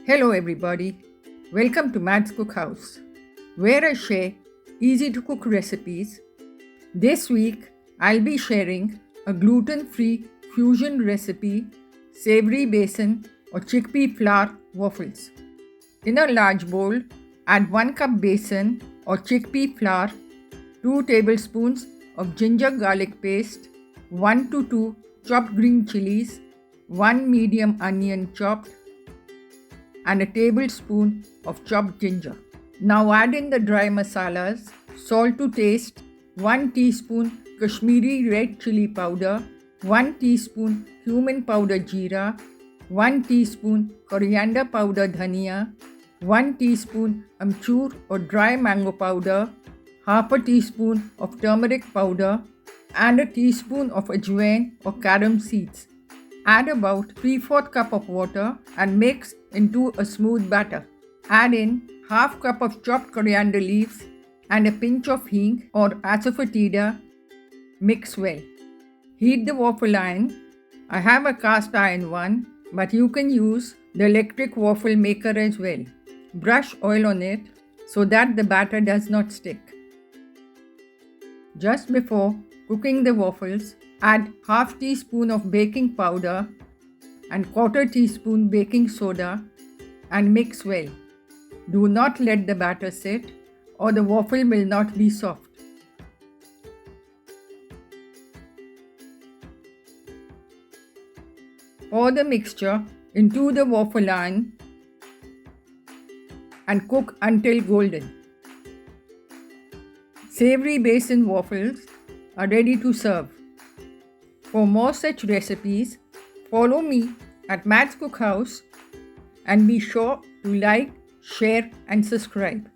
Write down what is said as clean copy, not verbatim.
Hello everybody, welcome to Matt's Cookhouse, where I share easy to cook recipes. This week I'll be sharing a gluten-free fusion recipe, savory besan or chickpea flour waffles. In a large bowl, add 1 cup besan or chickpea flour, 2 tablespoons of ginger garlic paste, 1 to 2 chopped green chilies, 1 medium onion chopped, and a tablespoon of chopped ginger. Now add in the dry masalas, salt to taste, 1 teaspoon Kashmiri red chili powder, 1 teaspoon cumin powder jeera, 1 teaspoon coriander powder dhania, 1 teaspoon amchur or dry mango powder, half a teaspoon of turmeric powder, and a teaspoon of ajwain or carom seeds. Add about 3/4 cup of water and mix into a smooth batter. Add in half cup of chopped coriander leaves and a pinch of hing or asafoetida. Mix well. Heat the waffle iron. I have a cast iron one, but you can use the electric waffle maker as well. Brush oil on it so that the batter does not stick. Just before cooking the waffles, add half teaspoon of baking powder and quarter teaspoon baking soda and mix well. Do not let the batter sit or the waffle will not be soft. Pour the mixture into the waffle iron and cook until golden. Savory besan waffles are ready to serve. For more such recipes, follow me at Matt's Cookhouse and be sure to like, share and subscribe.